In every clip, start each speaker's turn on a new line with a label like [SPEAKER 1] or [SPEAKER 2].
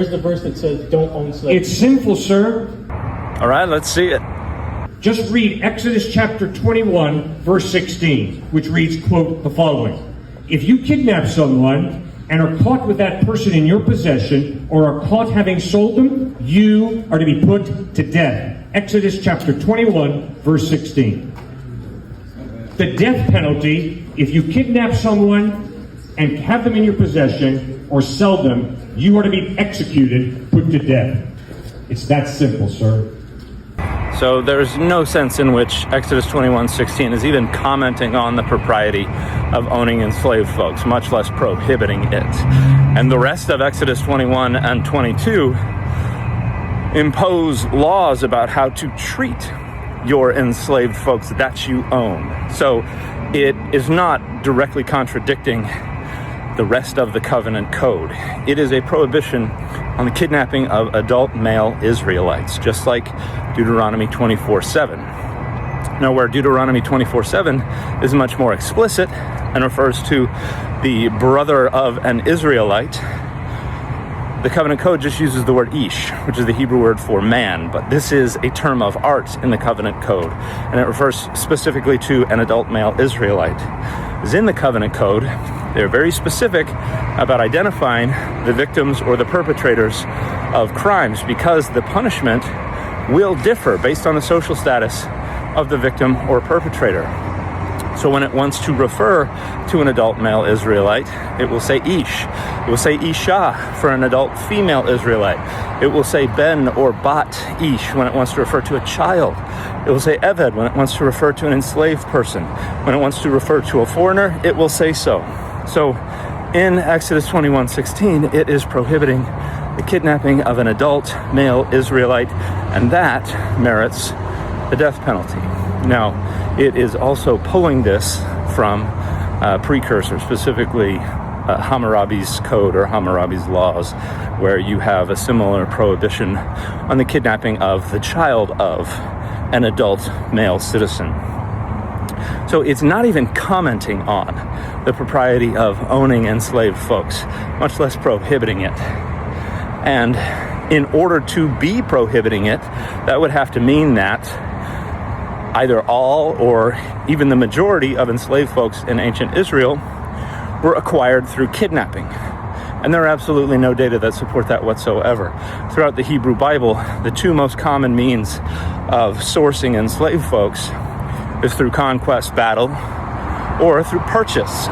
[SPEAKER 1] Where's the verse that says don't own slaves?
[SPEAKER 2] It's sinful, sir.
[SPEAKER 3] All right, let's see it.
[SPEAKER 2] Just read Exodus chapter 21, verse 16, which reads, quote, the following. If you kidnap someone and are caught with that person in your possession or are caught having sold them, you are to be put to death. Exodus chapter 21, verse 16. The death penalty, if you kidnap someone and have them in your possession or sell them, you are to be executed, put to death. It's that simple, sir.
[SPEAKER 3] So there's no sense in which Exodus 21:16 is even commenting on the propriety of owning enslaved folks, much less prohibiting it. And the rest of Exodus 21 and 22 impose laws about how to treat your enslaved folks that you own. So it is not directly contradicting the rest of the covenant code. It is a prohibition on the kidnapping of adult male Israelites, just like Deuteronomy 24:7. Now, where Deuteronomy 24:7 is much more explicit and refers to the brother of an Israelite, the covenant code just uses the word ish, which is the Hebrew word for man, but this is a term of art in the covenant code, and it refers specifically to an adult male Israelite. As in the covenant code, they're very specific about identifying the victims or the perpetrators of crimes because the punishment will differ based on the social status of the victim or perpetrator. So when it wants to refer to an adult male Israelite, it will say ish. It will say isha for an adult female Israelite. It will say ben or bat ish when it wants to refer to a child. It will say eved when it wants to refer to an enslaved person. When it wants to refer to a foreigner, it will say so. So in Exodus 21:16, it is prohibiting the kidnapping of an adult male Israelite, and that merits the death penalty. Now, it is also pulling this from precursor, specifically Hammurabi's code or Hammurabi's laws, where you have a similar prohibition on the kidnapping of the child of an adult male citizen. So it's not even commenting on the propriety of owning enslaved folks, much less prohibiting it. And in order to be prohibiting it, that would have to mean that either all or even the majority of enslaved folks in ancient Israel were acquired through kidnapping. And there are absolutely no data that support that whatsoever. Throughout the Hebrew Bible, the two most common means of sourcing enslaved folks is through conquest, battle, or through purchase,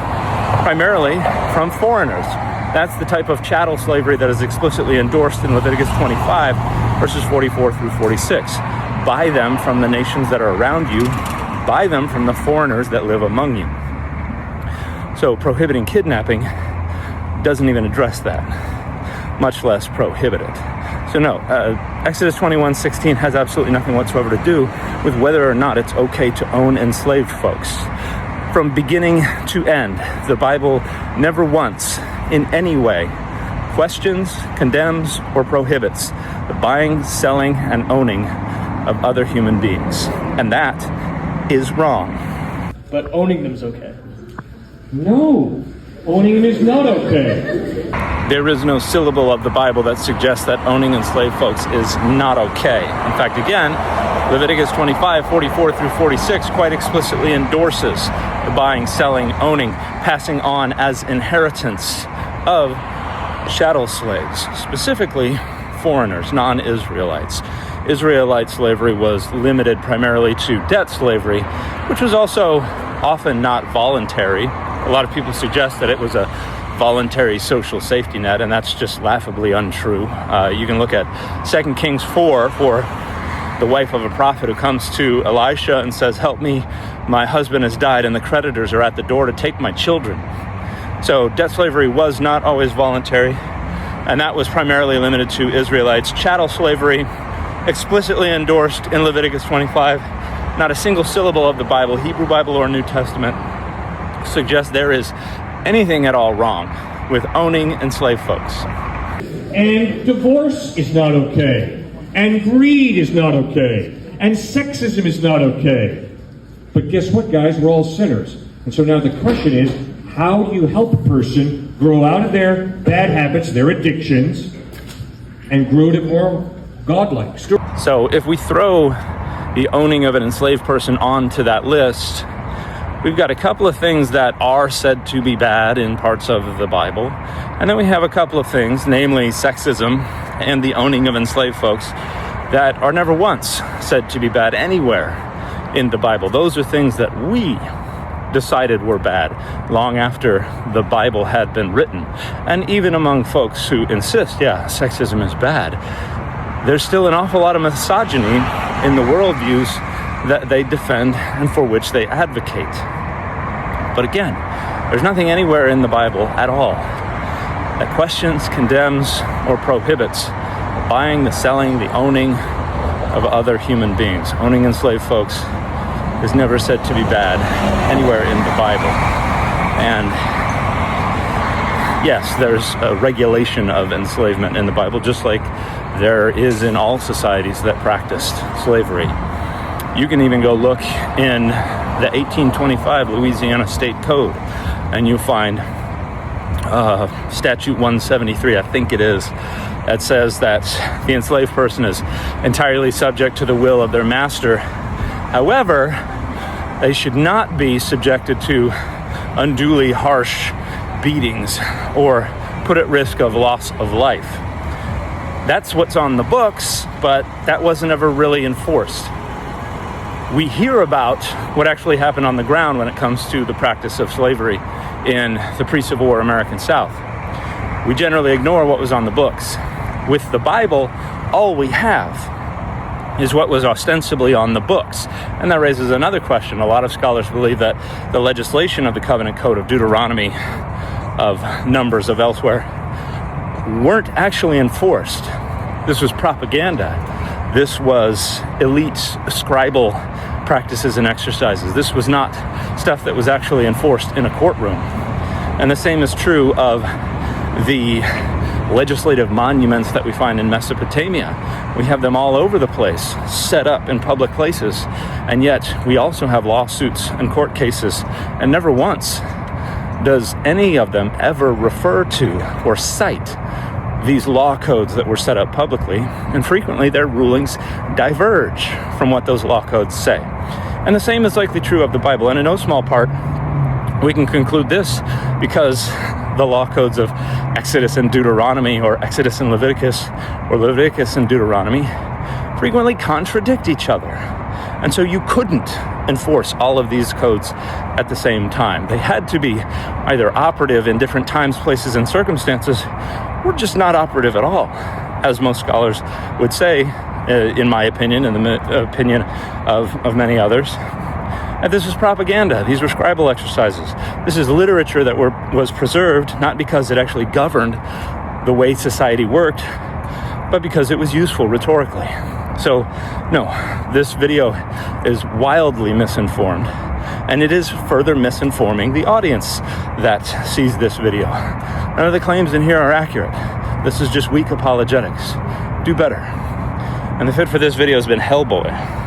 [SPEAKER 3] primarily from foreigners. That's the type of chattel slavery that is explicitly endorsed in Leviticus 25, verses 44 through 46. Buy them from the nations that are around you. Buy them from the foreigners that live among you. So prohibiting kidnapping doesn't even address that, much less prohibit it. So no, Exodus 21:16 has absolutely nothing whatsoever to do with whether or not it's okay to own enslaved folks. From beginning to end, the Bible never once, in any way, questions, condemns, or prohibits the buying, selling, and owning of other human beings. And that is wrong.
[SPEAKER 1] But owning them's okay.
[SPEAKER 2] No, owning them is not okay.
[SPEAKER 3] There is no syllable of the Bible that suggests that owning enslaved folks is not okay. In fact, again, Leviticus 25, 44 through 46 quite explicitly endorses the buying, selling, owning, passing on as inheritance of chattel slaves, specifically foreigners, non-Israelites. Israelite slavery was limited primarily to debt slavery, which was also often not voluntary. A lot of people suggest that it was a voluntary social safety net, and that's just laughably untrue. You can look at 2 Kings 4 for the wife of a prophet who comes to Elisha and says, "Help me, my husband has died and the creditors are at the door to take my children." So debt slavery was not always voluntary, and that was primarily limited to Israelites. Chattel slavery, explicitly endorsed in Leviticus 25. Not a single syllable of the Bible, Hebrew Bible or New Testament, suggests there is anything at all wrong with owning enslaved folks.
[SPEAKER 2] And divorce is not okay. And greed is not okay. And sexism is not okay. But guess what, guys? We're all sinners. And so now the question is, how do you help a person grow out of their bad habits, their addictions, and grow it more godlike.
[SPEAKER 3] So if we throw the owning of an enslaved person onto that list, we've got a couple of things that are said to be bad in parts of the Bible. And then we have a couple of things, namely sexism and the owning of enslaved folks, that are never once said to be bad anywhere in the Bible. Those are things that we decided were bad long after the Bible had been written. And even among folks who insist, yeah, sexism is bad, there's still an awful lot of misogyny in the worldviews that they defend and for which they advocate. But again, there's nothing anywhere in the Bible at all that questions, condemns, or prohibits buying, the selling, the owning of other human beings. Owning enslaved folks is never said to be bad anywhere in the Bible. And yes, there's a regulation of enslavement in the Bible, just like there is in all societies that practiced slavery. You can even go look in the 1825 Louisiana State Code, and you find Statute 173, I think it is, that says that the enslaved person is entirely subject to the will of their master. However, they should not be subjected to unduly harsh beatings or put at risk of loss of life. That's what's on the books, but that wasn't ever really enforced. We hear about what actually happened on the ground when it comes to the practice of slavery in the pre-Civil War American South. We generally ignore what was on the books. With the Bible, all we have is what was ostensibly on the books. And that raises another question. A lot of scholars believe that the legislation of the Covenant Code of Deuteronomy, of Numbers, of elsewhere, weren't actually enforced. This was propaganda. This was elite scribal practices and exercises. This was not stuff that was actually enforced in a courtroom. And the same is true of the legislative monuments that we find in Mesopotamia. We have them all over the place, set up in public places, and yet we also have lawsuits and court cases, and never once does any of them ever refer to or cite these law codes that were set up publicly, and frequently their rulings diverge from what those law codes say. And the same is likely true of the Bible, and in no small part we can conclude this because the law codes of Exodus and Deuteronomy, or Exodus and Leviticus, or Leviticus and Deuteronomy, frequently contradict each other. And so you couldn't enforce all of these codes at the same time. They had to be either operative in different times, places, and circumstances, or just not operative at all, as most scholars would say, in my opinion, and the opinion of many others. And this was propaganda. These were scribal exercises. This is literature that was preserved not because it actually governed the way society worked, but because it was useful rhetorically. So, no, this video is wildly misinformed, and it is further misinforming the audience that sees this video. None of the claims in here are accurate. This is just weak apologetics. Do better. And the fit for this video has been Hellboy.